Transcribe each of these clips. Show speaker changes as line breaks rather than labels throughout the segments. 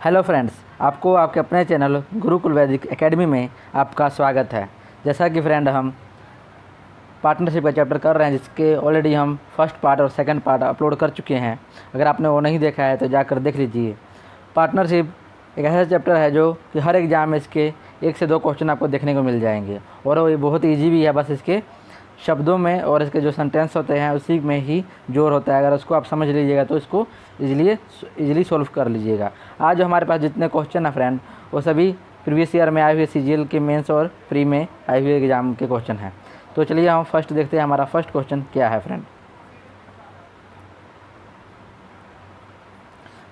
Hello friends, आपको आपके अपने चैनल गुरुकुल वैदिक एकेडमी में आपका स्वागत है। जैसा कि फ्रेंड हम पार्टनरशिप का चैप्टर कर रहे हैं, जिसके ऑलरेडी हम फर्स्ट पार्ट और सेकंड पार्ट अपलोड कर चुके हैं। अगर आपने वो नहीं देखा है तो जाकर देख लीजिए। पार्टनरशिप एक ऐसा चैप्टर है जो कि हर एग्ज़ाम में इसके 1 से 2 क्वेश्चन आपको देखने को मिल जाएंगे, और वो बहुत ईजी भी है। बस इसके शब्दों में और इसके जो सेंटेंस होते हैं उसी में ही जोर होता है। अगर उसको आप समझ लीजिएगा तो इसको इजीली सॉल्व कर लीजिएगा। आज जो हमारे पास जितने क्वेश्चन है फ्रेंड, वो सभी प्रीवियस ईयर में आए हुए सीजीएल के मेंस और प्री में आए हुए एग्ज़ाम के क्वेश्चन हैं। तो चलिए हम फर्स्ट देखते हैं हमारा फर्स्ट क्वेश्चन क्या है फ्रेंड।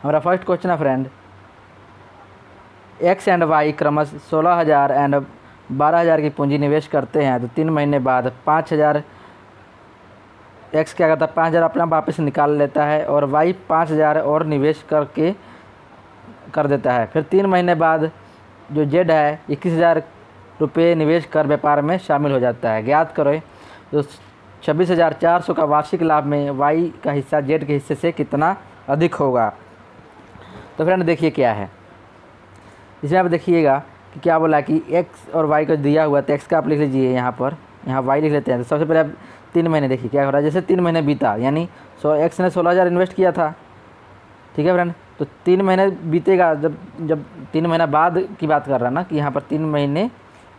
हमारा फर्स्ट क्वेश्चन है फ्रेंड, एक्स एंड वाई क्रमशः 16,000 एंड 12,000 की पूंजी निवेश करते हैं, तो 3 महीने बाद 5,000 एक्स क्या करता है, 5,000 अपना वापस निकाल लेता है और वाई 5,000 और निवेश कर देता है। फिर 3 महीने बाद जो जेड है 21,000 रुपये निवेश कर व्यापार में शामिल हो जाता है। ज्ञात करें तो 26,400 का वार्षिक लाभ में वाई का हिस्सा जेड के हिस्से से कितना अधिक होगा। तो फ्रेंड देखिए क्या है, इसमें आप देखिएगा कि क्या बोला कि एक्स और वाई को दिया हुआ, तो एक्स का आप लिख लीजिए यहाँ पर, यहाँ वाई लिख लेते हैं। तो सबसे पहले आप 3 महीने देखिए क्या हो रहा है। जैसे 3 महीने बीता, यानी एक्स ने 16,000 इन्वेस्ट किया था, ठीक है फ्रेंड। तो 3 महीने बीतेगा, जब 3 महीना बाद की बात कर रहा है ना, कि यहाँ पर 3 महीने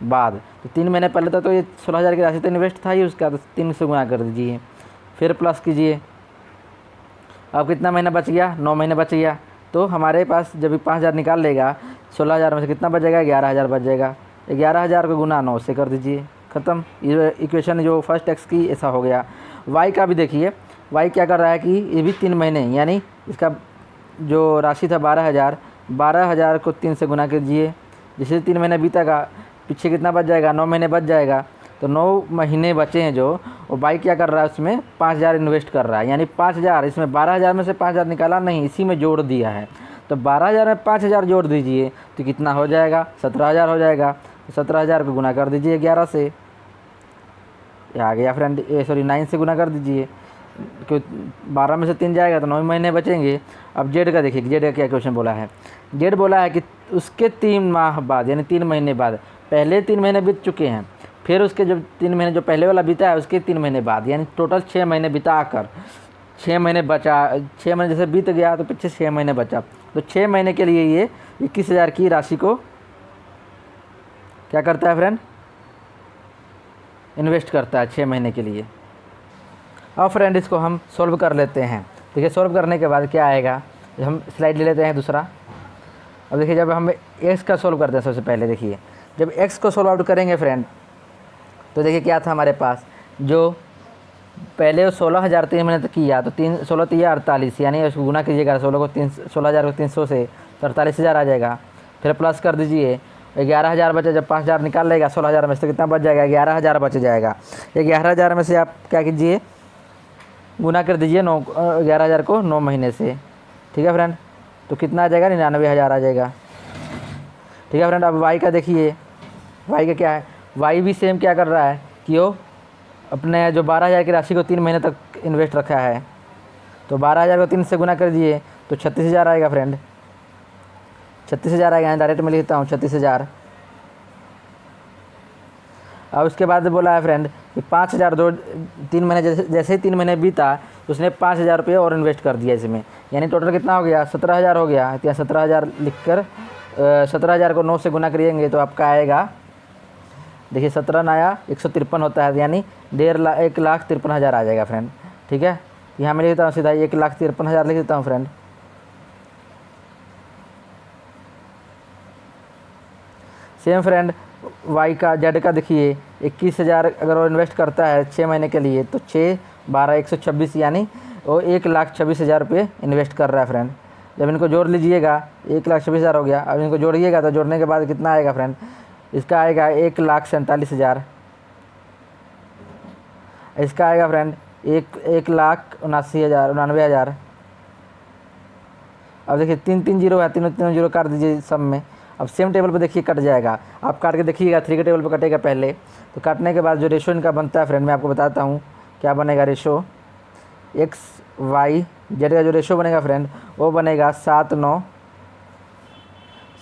बाद, तो 3 महीने पहले तो ये 16,000 की राशि तो इन्वेस्ट था ही उसका, तो 3 से गुणा कर दीजिए, फिर प्लस कीजिए। अब कितना महीना बच गया, 9 महीने बच गया। तो हमारे पास जब 5,000 निकाल लेगा, 16,000 में से कितना बचेगा, 11,000 बच जाएगा। 11,000 को गुना 9 से कर दीजिए, ख़त्म। ये इक्वेशन जो फर्स्ट एक्स की ऐसा हो गया। वाई का भी देखिए, वाई क्या कर रहा है कि ये भी 3 महीने, यानी इसका जो राशि था 12,000 को 3 से गुना कीजिए। जैसे 3 महीने बीतेगा, पीछे कितना बच जाएगा, 9 महीने बच जाएगा। तो 9 महीने बचे हैं जो, और वाई क्या कर रहा है, उसमें 5,000 इन्वेस्ट कर रहा है, यानी 5,000, इसमें 12,000 में से 5,000 निकाला नहीं, इसी में जोड़ दिया है। तो 12,000 में 5,000 जोड़ दीजिए तो कितना हो जाएगा, 17,000 हो जाएगा। तो 17,000 को गुना कर दीजिए 11 से, ये आ गया फ्रेंड, 9 से गुना कर दीजिए, क्योंकि 12 में से 3 जाएगा तो 9 महीने बचेंगे। अब जेड का देखिए, जेड का क्या क्वेश्चन बोला है। जेड बोला है कि उसके 3 माह बाद, यानी 3 महीने बाद, पहले 3 महीने बीत चुके हैं, फिर उसके जो 3 महीने जो पहले वाला बीता है उसके 3 महीने बाद, यानी टोटल 6 महीने बिता कर 6 महीने बचा। 6 महीने जैसे बीत गया तो पीछे 6 महीने बचा, तो 6 महीने के लिए ये 21,000 की राशि को क्या करता है फ्रेंड, इन्वेस्ट करता है 6 महीने के लिए। अब फ्रेंड इसको हम सॉल्व कर लेते हैं। देखिए सॉल्व करने के बाद क्या आएगा, हम स्लाइड ले लेते हैं दूसरा। अब देखिए जब हम एक्स का सॉल्व करते हैं, सबसे पहले देखिए जब एक्स को सॉल्व आउट करेंगे फ्रेंड, तो देखिए क्या था हमारे पास, जो पहले 16,000 3 महीने तक किया, तो 16 3 48, यानी उसको गुना कीजिएगा 16,000 को 300 से, तो 48,000 आ जाएगा। फिर प्लस कर दीजिए, 11,000 बचा। जब 5,000 निकाल लेगा 16,000 में से, तो कितना बच जाएगा, 11,000 बच जाएगा। 11,000 में से आप क्या कीजिए, गुना कर दीजिए 11,000 को 9 महीने से, ठीक है फ्रेंड। तो कितना आ जाएगा, 99,000 आ जाएगा, ठीक है फ्रेंड। अब वाई का देखिए, वाई का क्या है, वाई भी सेम क्या कर रहा है कि वो अपने जो 12,000 की राशि को 3 महीने तक इन्वेस्ट रखा है, तो 12,000 को 3 से गुना कर दिए तो 36,000 आएगा फ्रेंड, 36,000 आएगा। डायरेक्ट में लिखता हूँ 36,000। अब उसके बाद बोला है फ्रेंड कि 5,000 3 महीने जैसे ही 3 महीने बीता, तो उसने 5,000 रुपये और इन्वेस्ट कर दिया इसमें, यानी टोटल कितना हो गया, 17,000 हो गया। तो 17,000 लिख कर 17,000 को 9 से गुना करिएंगे तो आपका आएगा, देखिए 17 नया 153 होता है, यानी 1,53,000 आ जाएगा फ्रेंड, ठीक है। यहाँ मैं लिख देता हूँ सीधा 1,53,000 लिख देता हूँ फ्रेंड। सेम फ्रेंड वाई का, जेड का देखिए 21,000 अगर वो इन्वेस्ट करता है 6 महीने के लिए, तो 6 12 126, यानी वो 1,26,000 रुपये इन्वेस्ट कर रहा है फ्रेंड। जब इनको जोड़ लीजिएगा 1,26,000 हो गया। अब इनको जोड़िएगा तो जोड़ने के बाद कितना आएगा फ्रेंड, इसका आएगा 1,47,000, इसका आएगा फ्रेंड 1,79,000। अब देखिए 3 जीरो है, तीनों जीरो काट दीजिए सब में। अब सेम टेबल पे देखिए कट जाएगा, आप काट के देखिएगा 3 के टेबल पे कटेगा पहले। तो काटने के बाद जो रेशो इनका बनता है फ्रेंड, मैं आपको बताता हूँ क्या बनेगा रेशो। एक्स वाई जेड का जो रेशो बनेगा फ्रेंड, वो बनेगा 7 9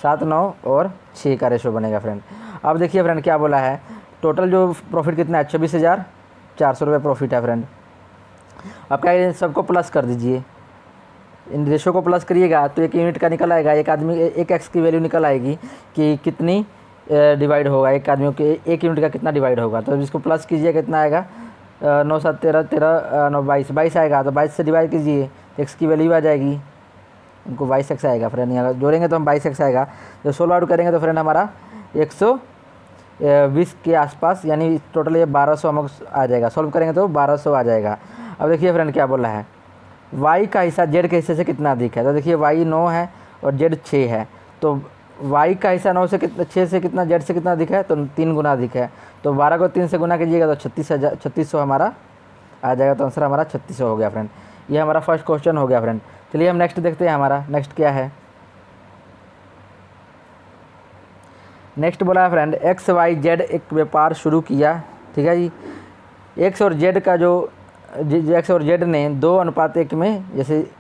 7, 9 और 6 का रेशो बनेगा फ्रेंड। अब देखिए फ्रेंड क्या बोला है, टोटल जो प्रॉफिट कितना है 26,400 रुपये प्रॉफिट है फ्रेंड। अब क्या करिए, सबको प्लस कर दीजिए, इन रेशो को प्लस करिएगा तो एक यूनिट का निकल आएगा, एक आदमी एक एक्स की वैल्यू निकल आएगी कि कितनी डिवाइड होगा, एक आदमियों के एक यूनिट का कितना डिवाइड होगा। तो इसको प्लस कीजिए, कितना आएगा 9 7 13 13 9 22 आएगा। तो 22 से डिवाइड कीजिए, एक्स की वैल्यू आ जाएगी, उनको 22x आएगा फ्रेंड। यहाँ जोड़ेंगे तो हम 22x आएगा। जब सोल्व आउट करेंगे तो फ्रेंड हमारा 120 के आसपास, यानी टोटल ये 1200 हम आ जाएगा। सॉल्व करेंगे तो 1200 आ जाएगा। अब देखिए फ्रेंड क्या बोला है, y का हिस्सा z के हिस्से से कितना अधिक है। तो देखिए y 9 है और z 6 है, तो y का हिस्सा 9 से कितना 6 से कितना z से कितना अधिक है, तो 3 गुना अधिक है। तो 12 को 3 से गुना कीजिएगा तो 3600 हमारा आ जाएगा। तो आंसर हमारा 3600 हो गया फ्रेंड। ये हमारा फर्स्ट क्वेश्चन हो गया फ्रेंड। चलिए हम नेक्स्ट देखते हैं, हमारा नेक्स्ट क्या है। नेक्स्ट बोला है फ्रेंड, एक्स वाई जेड एक व्यापार शुरू किया, ठीक है जी। एक्स और जेड का जो एक्स और जेड ने 2:1 में, जैसे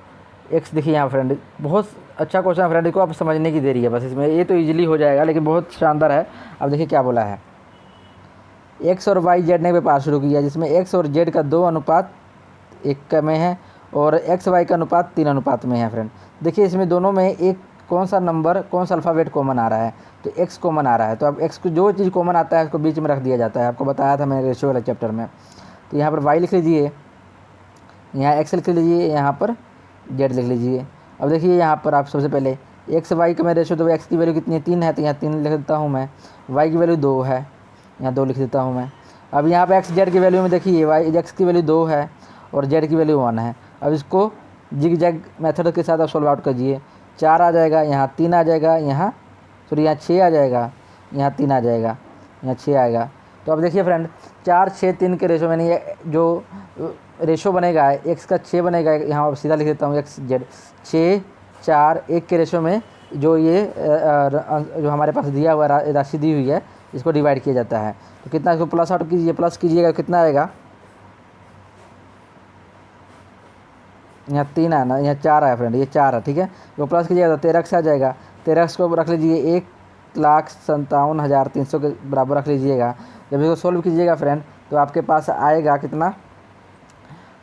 एक्स देखिए यहाँ फ्रेंड, बहुत अच्छा क्वेश्चन है फ्रेंड, इसको आप समझने की देरी है बस इसमें, ये तो इजीली हो जाएगा लेकिन बहुत शानदार है। अब देखिए क्या बोला है, एक्स और वाई जेड ने व्यापार शुरू किया जिसमें एक्स और जेड का 2:1 में है और एक्स वाई का अनुपात 3 में है फ्रेंड। देखिए इसमें दोनों में एक कौन सा नंबर, कौन सा अल्फ़ाबेट कॉमन आ रहा है, तो एक्स कॉमन आ रहा है। तो अब एक्स को जो चीज़ कॉमन आता है उसको बीच में रख दिया जाता है, आपको बताया था मैंने रेशियो वाले चैप्टर में। तो यहाँ पर वाई लिख लीजिए, यहाँ एक्स लिख लीजिए, यहाँ पर जेड लिख लीजिए। अब देखिए यहाँ पर आप सबसे पहले एक्स वाई का मैं रेशियो, तो एक्स की वैल्यू कितनी है 3 है, तो यहाँ 3 लिख देता हूँ मैं। वाई की वैल्यू 2 है, यहाँ 2 लिख देता हूँ मैं। अब यहाँ पर एक्स जेड की वैल्यू में देखिए, वाई एक्स की वैल्यू 2 है और जेड की वैल्यू 1 है। अब इसको जिग जैग मेथड के साथ आप सॉल्व आउट कीजिए, 4 आ जाएगा, यहाँ 3 आ जाएगा, यहाँ यहाँ 6 आ जाएगा, यहाँ 3 आ जाएगा, यहाँ 6 आएगा। तो अब देखिए फ्रेंड 4 6 3 के रेशो में नहीं, ये जो रेशो बनेगा एक्स का 6 बनेगा, यहाँ सीधा लिख देता हूँ एक्स जेड 6 4 1 के रेशो में जो ये जो हमारे पास दिया हुआ राशि दी हुई है इसको डिवाइड किया जाता है। तो कितना, इसको प्लस आउट कीजिए, प्लस कीजिएगा कितना आएगा, यहाँ 3 है ना, यहाँ 4 है फ्रेंड, ये 4 है, ठीक है। जो प्लस कीजिएगा तो 13x आ जाएगा। 13x को रख लीजिए 1,57,300 के बराबर रख लीजिएगा। जब इसको सोल्व कीजिएगा फ्रेंड तो आपके पास आएगा कितना,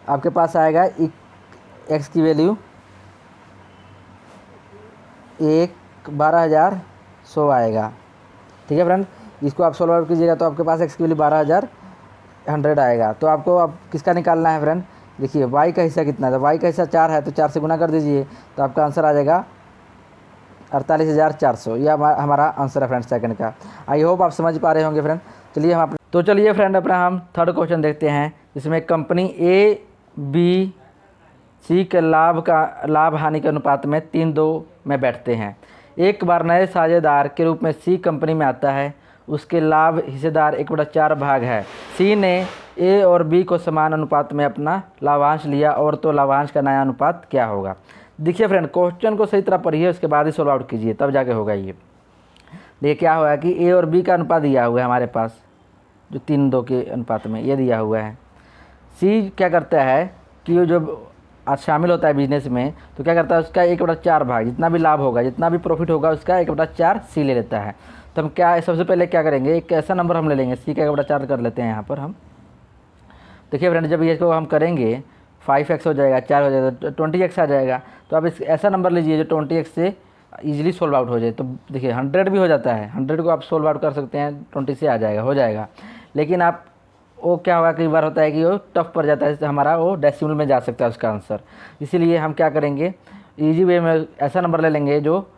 आपके पास आएगा एक्स की वैल्यू 12,100 आएगा, ठीक है फ्रेंड। इसको आप सोल्व आउट कीजिएगा तो आपके पास एक्स की वैल्यू 12,100 आएगा। तो आपको अब किसका निकालना है फ्रेंड, देखिए y का हिस्सा कितना है, तो y का हिस्सा 4 है, तो 4 से गुना कर दीजिए तो आपका आंसर आ जाएगा 48,400। यह हमारा आंसर है फ्रेंड सेकंड का। आई होप आप समझ पा रहे होंगे फ्रेंड। चलिए चलिए फ्रेंड अपना हम थर्ड क्वेश्चन देखते हैं, जिसमें कंपनी ए बी सी के लाभ हानि के अनुपात में 3:2 में बैठते हैं। एक बार नए साझेदार के रूप में सी कंपनी में आता है, उसके लाभ हिस्सेदार 1/4 भाग है। सी ने ए और बी को समान अनुपात में अपना लाभांश लिया, और तो लाभांश का नया अनुपात क्या होगा। देखिए फ्रेंड क्वेश्चन को सही तरह पढ़िए, उसके बाद ही सॉल्व आउट कीजिए, तब जाके होगा ये। देखिए क्या हुआ कि ए और बी का अनुपात दिया हुआ है हमारे पास, जो 3:2 के अनुपात में ये दिया हुआ है। सी क्या करता है कि वो जब आज शामिल होता है बिजनेस में, तो क्या करता है उसका 1/4 भाग, जितना भी लाभ होगा, जितना भी प्रॉफिट होगा, उसका 1/4 सी ले लेता है। तो हम क्या सबसे पहले क्या करेंगे, एक ऐसा नंबर हम ले लेंगे, सी का 1/4 कर लेते हैं यहाँ पर हम। देखिए फ्रेंड जब इसको हम करेंगे 5x हो जाएगा, 4 हो जाएगा, तो 20x आ जाएगा। तो आप इस ऐसा नंबर लीजिए जो 20x से ईजिली सोल्व आउट हो जाए। तो देखिए 100 भी हो जाता है, 100 को आप सोल्व आउट कर सकते हैं, 20 से आ जाएगा, हो जाएगा। लेकिन आप वो क्या होगा, कई बार होता है कि वो टफ पड़ जाता है, हमारा वो डेसिमल में जा सकता है उसका आंसर। इसीलिए हम क्या करेंगे, ईजी वे में ऐसा नंबर ले लेंगे जो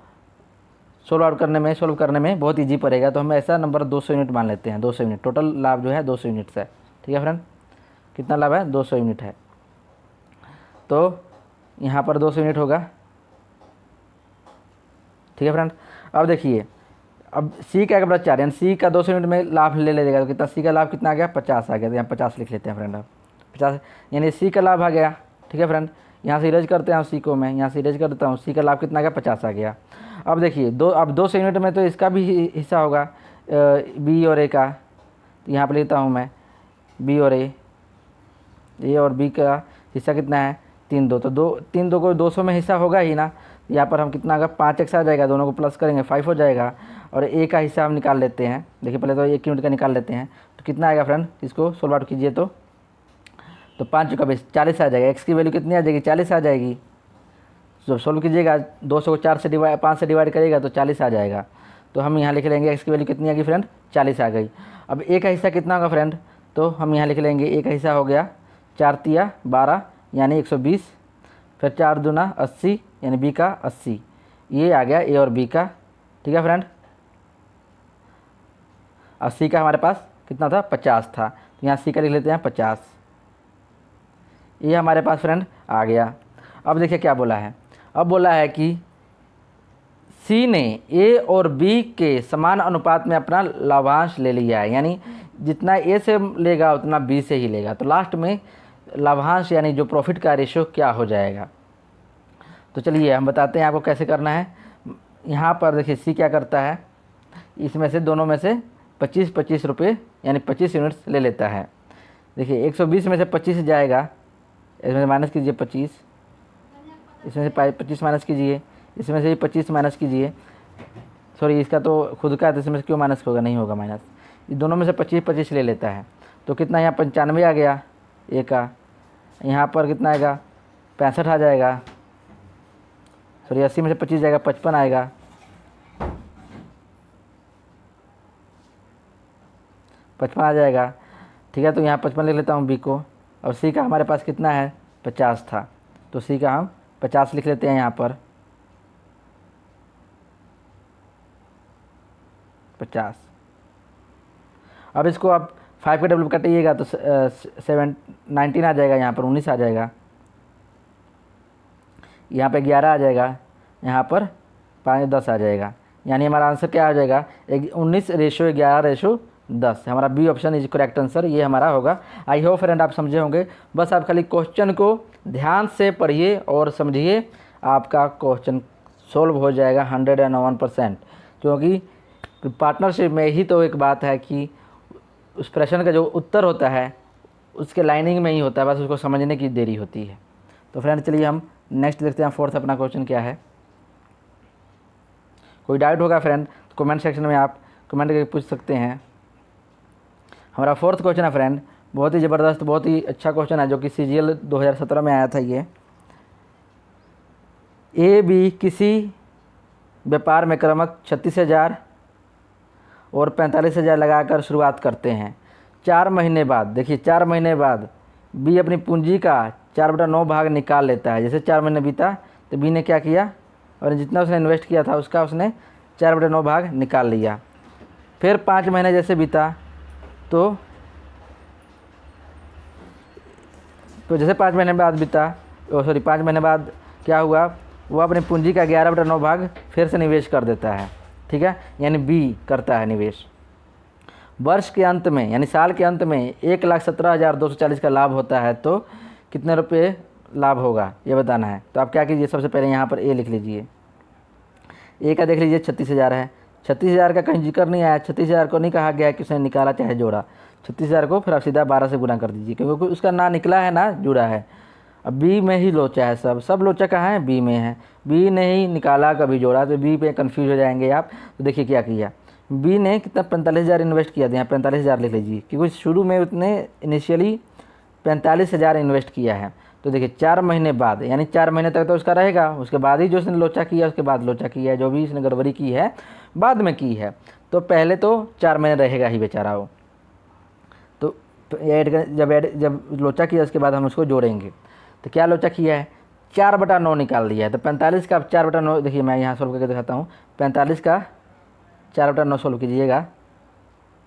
सोल्व करने में बहुत ईजी पड़ेगा। तो हम ऐसा नंबर 200 यूनिट मान लेते हैं। 200 यूनिट टोटल लाभ जो है 200 यूनिट है, ठीक है फ्रेंड। कितना लाभ है, 200 यूनिट है। तो यहाँ पर 200 यूनिट होगा, ठीक है फ्रेंड। अब देखिए, अब सी का 1/4 यानी सी का 200 यूनिट में लाभ ले लेगा, तो कितना सी का लाभ कितना आ गया, 50 आ गया। तो यहाँ 50 लिख लेते हैं फ्रेंड, अब 50 यानी सी का लाभ आ गया, ठीक है फ्रेंड। यहाँ से इरेज करते हैं सी को, मैं यहाँ से इरेज कर देता हूँ, सी का लाभ कितना आ गया, 50 आ गया। अब देखिए अब 200 यूनिट में तो इसका भी हिस्सा होगा बी और ए का, तो यहाँ पर लिखता हूँ मैं बी और ए और बी का हिस्सा कितना है 3 2, तो 3 2 को 200 में हिस्सा होगा ही ना। यहाँ पर हम कितना आएगा 5x आ जाएगा, दोनों को प्लस करेंगे 5 हो जाएगा, और a का हिस्सा हम निकाल लेते हैं। देखिए पहले तो 1 यूनिट का निकाल लेते हैं, तो कितना आएगा फ्रेंड, इसको सोल्व आउट कीजिए तो 5 का 20 40 आ जाएगा। x की वैल्यू कितनी आ जाएगी 40 आ जाएगी। जब सोल्व कीजिएगा 200 को 5 से डिवाइड करिएगा तो 40 आ जाएगा। तो हम यहाँ लिख लेंगे x की वैल्यू कितनी आ गई फ्रेंड 40 आ गई। अब a का हिस्सा कितना होगा फ्रेंड, तो हम यहाँ लिख लेंगे a का हिस्सा हो गया 4 तिया 12 यानी 120, फिर 4 दूना 80 यानी b का 80। ये आ गया a और b का। ठीक है फ्रेंड, 80 का हमारे पास कितना था 50 था, तो यहाँ c का लिख लेते हैं 50। ये हमारे पास फ्रेंड आ गया। अब देखिए क्या बोला है, अब बोला है कि सी ने ए और बी के समान अनुपात में अपना लाभांश ले लिया है, यानी जितना ए से लेगा उतना बी से ही लेगा। तो लास्ट में लाभांश यानी जो प्रॉफिट का रेशियो क्या हो जाएगा। तो चलिए हम बताते हैं आपको कैसे करना है। यहाँ पर देखिए सी क्या करता है, इसमें से दोनों में से 25-25 रुपये यानी 25 यूनिट्स ले लेता है। देखिए 120 में से 25 जाएगा, इसमें माइनस कीजिए 25, इसमें से 25 माइनस कीजिए, इसमें से 25 माइनस कीजिए, सॉरी इसका तो खुद का है तो इसमें से क्यों माइनस होगा, नहीं होगा माइनस। ये दोनों में से 25-25 ले लेता है, तो कितना यहाँ 95 आ गया ए का, यहाँ पर कितना आएगा 65 आ जाएगा, सॉरी 80 में से 25 जाएगा 55 आएगा, 55 आ जाएगा। ठीक है, तो यहाँ 55 लिख लेता हूँ बी को। और सी का हमारे पास कितना है 50 था, तो सी का हम 50 लिख लेते हैं यहाँ पर 50। अब इसको आप 5 का डेवलप काटिएगा तो 19 आ जाएगा, यहाँ पर 19 आ जाएगा, यहाँ पे 11 आ जाएगा, यहाँ पर 5-10 आ जाएगा। यानी हमारा आंसर क्या आ जाएगा 19:11:10। हमारा B option is correct answer, ये हमारा होगा। आई होप फ्रेंड आप समझे होंगे। बस आप खाली क्वेश्चन को ध्यान से पढ़िए और समझिए, आपका क्वेश्चन सोल्व हो जाएगा 101%। क्योंकि पार्टनरशिप में ही तो एक बात है कि उस प्रश्न का जो उत्तर होता है उसके लाइनिंग में ही होता है, बस उसको समझने की देरी होती है। तो फ्रेंड चलिए हम नेक्स्ट देखते हैं, फोर्थ अपना क्वेश्चन क्या है। कोई डाउट होगा फ्रेंड तो कमेंट सेक्शन में आप कमेंट करके पूछ सकते हैं। हमारा फोर्थ क्वेश्चन है फ्रेंड, बहुत ही ज़बरदस्त, बहुत ही अच्छा क्वेश्चन है, जो कि CGL 2017 में आया था। ये ए बी किसी व्यापार में क्रमशः 36,000 और 45,000 लगाकर शुरुआत करते हैं। 4 महीने बाद, देखिए 4 महीने बाद बी अपनी पूंजी का 4/9 भाग निकाल लेता है। जैसे 4 महीने बीता तो बी ने क्या किया, और जितना उसने इन्वेस्ट किया था उसका उसने 4/9 भाग निकाल लिया। फिर 5 महीने जैसे बीता तो जैसे 5 महीने बाद बीता, 5 महीने बाद क्या हुआ, वो अपनी पूंजी का 11/9 भाग फिर से निवेश कर देता है। ठीक है, यानी बी करता है निवेश। वर्ष के अंत में यानी साल के अंत में 1,17,240 का लाभ होता है, तो कितने रुपये लाभ होगा ये बताना है। तो आप क्या कीजिए, सबसे पहले यहाँ पर ए लिख लीजिए। ए का देख लीजिए 36,000 है, 36,000 का कहीं जिक्र नहीं आया, 36,000 को नहीं कहा गया कि उसने निकाला चाहे जोड़ा। 36,000 को फिर आप सीधा 12 से गुना कर दीजिए, क्योंकि उसका ना निकला है ना जुड़ा है। अब बी में ही लोचा है, सब लोचा कहाँ है, बी में है। बी ने ही निकाला कभी जोड़ा, तो बी पे कंफ्यूज हो जाएंगे आप। तो देखिए क्या किया, बी ने कितना 45,000 इन्वेस्ट किया था, यहाँ 45,000 लिख लीजिए, क्योंकि शुरू में उसने इनिशियली 45,000 इन्वेस्ट किया है। तो देखिए 4 महीने बाद, यानी 4 महीने तक तो उसका रहेगा, उसके बाद ही जो उसने लोचा किया उसके बाद लोचा किया है, जो भी इसने गड़बड़ी की है बाद में की है। तो पहले तो 4 महीने रहेगा ही बेचारा वो। तो जब लोचा किया उसके बाद हम उसको जोड़ेंगे। तो क्या लोचा किया है, 4/9 निकाल दिया है। तो 45 का 4/9, देखिए मैं यहाँ सोल्व करके दिखाता हूँ। 45 का 4/9 सोल्व कीजिएगा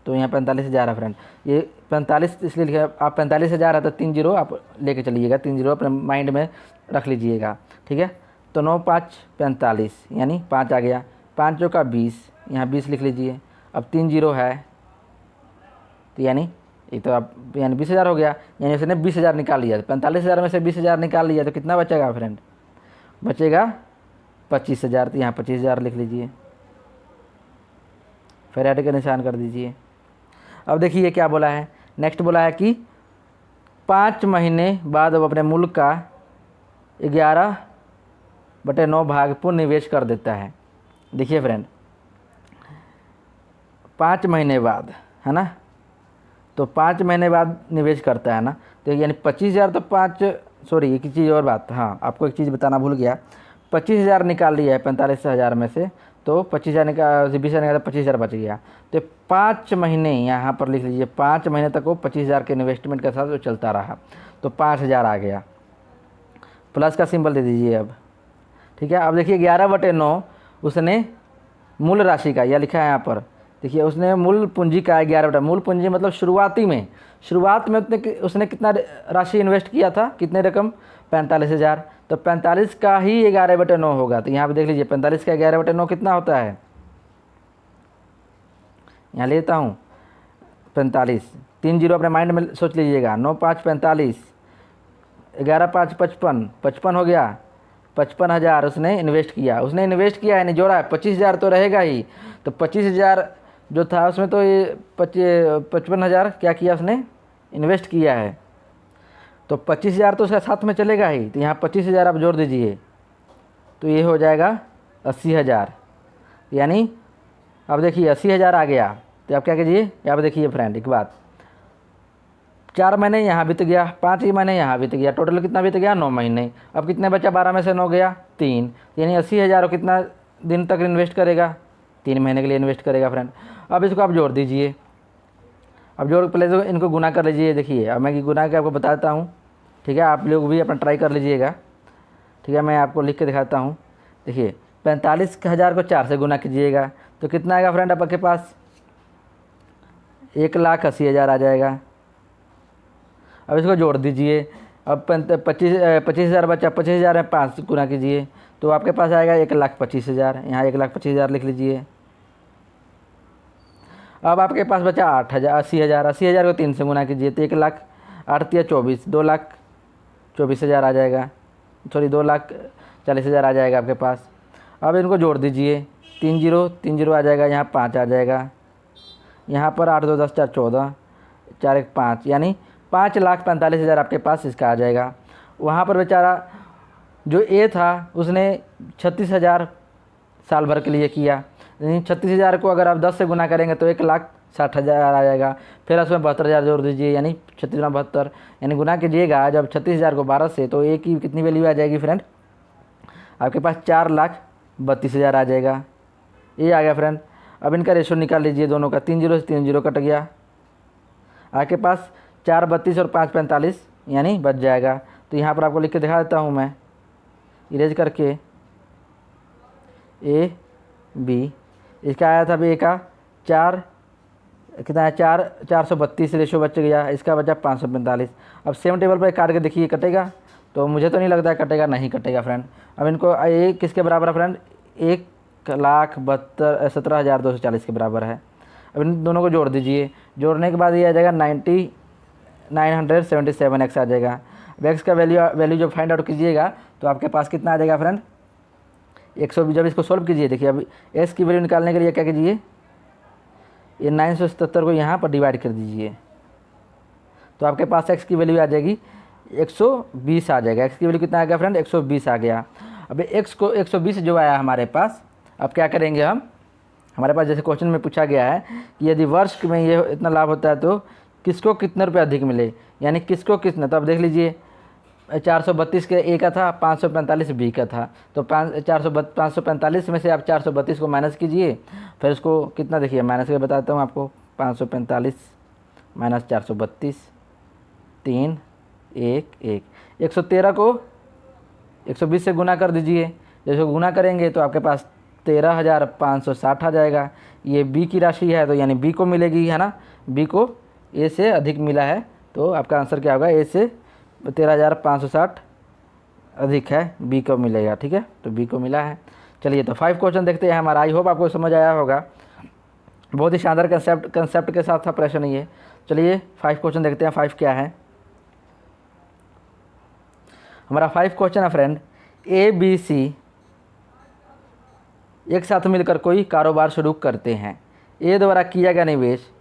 तो यहाँ 45,000 है फ्रेंड। ये 45 इसलिए लिखा, आप 45,000 है तो 3 जीरो आप लेके चलिएगा, 3 जीरो अपने माइंड में रख लीजिएगा। ठीक है, तो 9×5 45 यानी 5 आ गया, 5 का 20, यहाँ 20 लिख लीजिए। अब 3 जीरो है तो यानी ये तो आप यानी 20,000 हो गया, यानी उसने 20,000 निकाल लिया। 45,000 में से 20,000 निकाल लिया तो कितना बचेगा फ्रेंड, बचेगा 25,000। तो यहाँ 25,000 लिख लीजिए, फिर ऐड का निशान कर दीजिए। अब देखिए क्या बोला है, नेक्स्ट बोला है कि 5 महीने बाद वो अपने मुल्क का 11/9 भाग पूर्ण निवेश कर देता है। देखिए फ्रेंड, 5 महीने बाद, है ना, तो 5 महीने बाद निवेश करता है ना, तो यानी 25,000 तो सॉरी एक चीज़ और बात, हाँ आपको एक चीज़ बताना भूल गया, 25,000 निकाल लिया है 45,000 में से, तो 25,000 निकाल 20,000 निकाला, 25,000 बच गया। तो 5 महीने यहाँ पर लिख लीजिए, 5 महीने तक वो 25,000 के इन्वेस्टमेंट के साथ वो चलता रहा, तो 5,000 आ गया। प्लस का सिंबल दे दीजिए अब, ठीक है। अब देखिए 11/9 उसने मूल राशि का, यह लिखा है यहाँ पर, देखिए उसने मूल पूंजी का 11 मूल पूंजी मतलब शुरुआत में उसने कितना राशि इन्वेस्ट किया था, कितने रकम, 45,000, तो 45 का ही 11/9 होगा। तो यहाँ पे देख लीजिए 45 का 11/9 कितना होता है, यहाँ लेता हूँ 45, 3 जीरो अपने माइंड में सोच लीजिएगा, 9 5 45, 11 5 55, 55 हो गया, 55,000 उसने इन्वेस्ट किया है, नहीं जोड़ा है, 25,000 तो रहेगा ही, तो 25,000 जो था उसमें तो ये 55,000 क्या किया उसने, इन्वेस्ट किया है, तो 25,000 तो उसका साथ में चलेगा ही, तो यहाँ 25,000 आप जोड़ दीजिए, तो ये हो जाएगा 80,000, यानी अब देखिए 80,000 आ गया। तो आप क्या कीजिए, आप देखिए फ्रेंड एक बात, 4 महीने यहाँ बीत गया, 5 ही महीने यहाँ बीत गया, टोटल कितना बीत गया, 9 महीने। अब कितने बचा, 12 में से 9 गया 3, यानी 80,000 कितना दिन तक इन्वेस्ट करेगा, 3 महीने के लिए इन्वेस्ट करेगा फ्रेंड। अब इसको आप जोड़ दीजिए, अब जोड़ पहले तो इनको गुना कर लीजिए। देखिए अब मैं गुना के आपको बताता हूँ, ठीक है, आप लोग भी अपना ट्राई कर लीजिएगा, ठीक है, मैं आपको लिख के दिखाता हूँ। देखिए 45,000 को 4 से गुना कीजिएगा तो कितना आएगा फ्रेंड आपके पास, 1,80,000 आ जाएगा। अब इसको जोड़ दीजिए, अब 25,000 बचा, 25,000 में 5 गुना कीजिए तो आपके पास आएगा 1,25,000, यहाँ 1,25,000 लिख लीजिए। अब आपके पास बचा 80,000 को 3 से गुना कीजिए तो 1,00,000, 8 या 24, 2,24,000 आ जाएगा, सॉरी 2,40,000 आ जाएगा आपके पास। अब इनको जोड़ दीजिए, 3 जीरो आ जाएगा, यहाँ 5 आ जाएगा, यहाँ पर 8 2 10 4 14, 4 1 5, यानी 5,45,000 आपके पास इसका आ जाएगा। वहाँ पर बेचारा जो ए था उसने 36,000 साल भर के लिए किया, यानी 36,000 को अगर आप 10 से गुना करेंगे तो 1,60,000 आ जाएगा। फिर उसमें 72,000 जोड़ दीजिए, यानी 36×72, यानी गुना कीजिएगा जब 36,000 को 12 से, तो ए की कितनी वैल्यू आ जाएगी फ्रेंड, आपके पास 4,32,000 आ जाएगा। ये आ गया फ्रेंड। अब इनका रेशो निकाल लीजिए दोनों का, 3 जीरो से 3 जीरो कट गया, आपके पास 4,32 और 5,45 यानी बच जाएगा। तो यहाँ पर आपको लिख के दिखा देता हूँ मैं, इरेज करके, ए बी, इसका आया था अभी ए का 4 कितना है, 432 रेशो बच गया, इसका बचा 545। अब सेम टेबल पर काट के देखिए कटेगा, तो मुझे तो नहीं लगता है कटेगा, नहीं कटेगा फ्रेंड। अब इनको ए किसके बराबर है फ्रेंड, 1,17,240 के बराबर है। अब इन दोनों को जोड़ दीजिए, जोड़ने के बाद ये आ जाएगा 9,977 एक्स आ जाएगा। अब एक्स का वैल्यू जब फाइंड आउट कीजिएगा तो आपके पास कितना आ जाएगा फ्रेंड, 120। जब इसको सोल्व कीजिए, देखिए अब एक्स की वैल्यू निकालने के लिए क्या कीजिए, ये 977 को यहाँ पर डिवाइड कर दीजिए, तो आपके पास एक्स की वैल्यू आ जाएगी 120 आ जाएगा। एक्स की वैल्यू कितना आ गया फ्रेंड, 120 आ गया। अब एक्स को 120 जो आया हमारे पास, अब क्या करेंगे हम, हमारे पास जैसे क्वेश्चन में पूछा गया है कि यदि वर्ष में ये इतना लाभ होता है तो किसको कितने रुपये अधिक मिले, यानी किसको कितना। तो अब देख लीजिए 432 के ए का था, 545 बी का था, तो 545 में से आप 432 को माइनस कीजिए, फिर उसको कितना, देखिए माइनस के बताता हूँ आपको, 545 माइनस 432, 3 1 1, 113 को 120 से गुना कर दीजिए। जैसे गुना करेंगे तो आपके पास 13,560 आ जाएगा। ये बी की राशि है तो यानी बी को मिलेगी, है ना, बी को ए से अधिक मिला है, तो आपका आंसर क्या होगा, ए से 13,560 अधिक है, बी को मिलेगा, ठीक है, तो बी को मिला है। चलिए तो 5 क्वेश्चन देखते हैं हमारा, आई होप आपको समझ आया होगा। बहुत ही शानदार कंसेप्ट के साथ था प्रश्न ये। चलिए 5 क्वेश्चन देखते हैं, 5 क्या है हमारा। 5 क्वेश्चन है फ्रेंड, ए बी सी एक साथ मिलकर कोई कारोबार शुरू करते हैं। ए द्वारा किया गया निवेश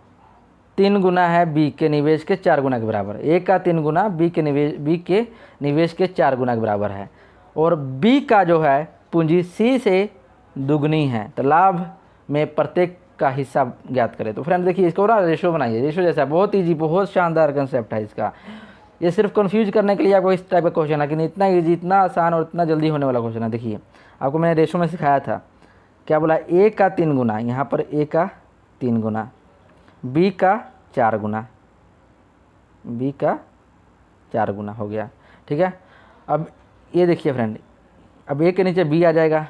3 गुना है बी के निवेश के 4 गुना के बराबर। ए का 3 गुना बी के निवेश के 4 गुना के बराबर है। और बी का जो है पूंजी सी से दुगनी है, तो लाभ में प्रत्येक का हिस्सा ज्ञात करें। तो फ्रेंड देखिए इसको ना रेशो बनाइए, रेशो जैसा बहुत ईजी, बहुत शानदार कंसेप्ट है इसका। ये सिर्फ कंफ्यूज करने के लिए आपको इस टाइप का क्वेश्चन है कि इतना ईजी, इतना आसान और इतना जल्दी होने वाला क्वेश्चन है। देखिए आपको मैंने रेशो में सिखाया था, क्या बोला, ए का 3 गुना, यहाँ पर ए का 3 गुना, बी का 4 गुना, बी का 4 गुना हो गया, ठीक है। अब ये देखिए फ्रेंड, अब ए के नीचे बी आ जाएगा,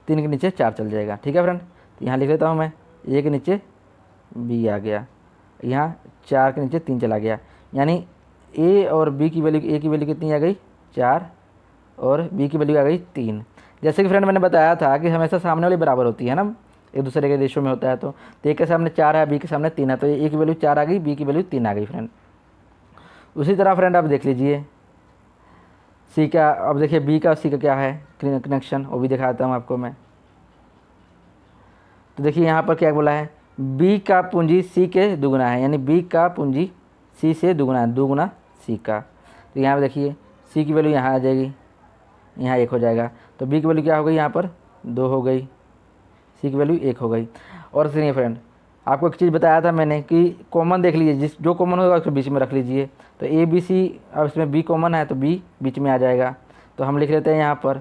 3 के नीचे 4 चल जाएगा, ठीक है फ्रेंड। तो यहाँ लिख लेता हूँ मैं, ए के नीचे बी आ गया, यहाँ 4 के नीचे 3 चला गया, यानी ए और बी की वैल्यू, ए की वैल्यू कितनी आ गई 4 और बी की वैल्यू आ गई 3। जैसे कि फ्रेंड मैंने बताया था कि हमेशा सामने वाली बराबर होती है ना, एक दूसरे के रेशो में होता है। तो ए के सामने 4 है, बी के सामने 3 है, तो ए की वैल्यू 4 आ गई, बी की वैल्यू 3 आ गई फ्रेंड। उसी तरह फ्रेंड आप देख लीजिए सी का, अब देखिए बी का और सी का क्या है कनेक्शन, वो भी दिखाता हूँ आपको मैं। तो देखिए यहाँ पर क्या बोला है, बी का पूंजी सी के दुगुना है, यानी बी का पूंजी सी से दुगुना है, 2 गुना सी का। तो यहाँ पर देखिए सी की वैल्यू यहाँ आ जाएगी, यहाँ 1 हो जाएगा, तो बी की वैल्यू क्या हो गई, यहाँ पर 2 हो गई, सी की वैल्यू 1 हो गई। और सुनिए फ्रेंड, आपको एक चीज़ बताया था मैंने कि कॉमन देख लीजिए, जिस जो कॉमन होगा उसको बीच में रख लीजिए। तो ए बी सी, अब इसमें बी कॉमन है तो बी बीच में आ जाएगा, तो हम लिख लेते हैं यहाँ पर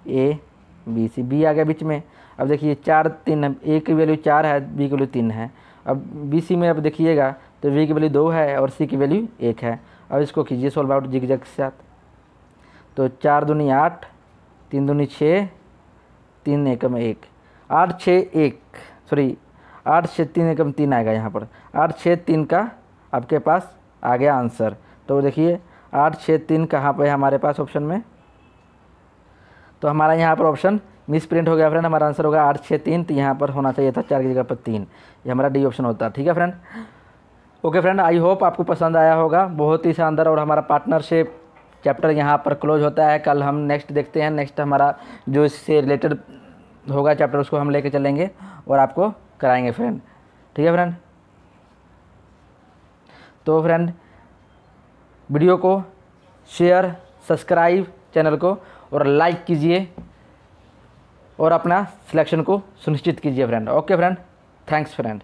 ए बी सी, बी आ गया बीच में। अब देखिए 4 3, ए की वैल्यू 4 है, बी की वैल्यू 3 है। अब बी सी में अब देखिएगा तो बी की वैल्यू 2 है और सी की वैल्यू 1 है। अब इसको कीजिए सॉल्व आउट जिग जैग के साथ। तो 4 दूनी 8, 3 दूनी 6, 3 एकम 1, 8 6 1, सॉरी 8 6 3 एकम 3 आएगा यहाँ पर, 8 6 3 का आपके पास आ गया आंसर। तो देखिए 8 6 3 कहाँ पर है हमारे पास ऑप्शन में, तो हमारा यहाँ पर ऑप्शन मिस प्रिंट हो गया फ्रेंड, हमारा आंसर होगा 8 6 3, तो यहाँ पर होना चाहिए था 4 की जगह पर 3, ये हमारा डी ऑप्शन होता है, ठीक है friend. Okay friend, I hope आपको पसंद आया होगा, बहुत ही शानदार। और हमारा पार्टनरशिप चैप्टर यहाँ पर क्लोज होता है, कल हम नेक्स्ट देखते हैं, नेक्स्ट हमारा जो इससे रिलेटेड होगा चैप्टर उसको हम लेके चलेंगे और आपको कराएंगे फ्रेंड, ठीक है फ्रेंड। तो फ्रेंड वीडियो को शेयर, सब्सक्राइब चैनल को और लाइक कीजिए और अपना सिलेक्शन को सुनिश्चित कीजिए friend. Okay friend, thanks friend.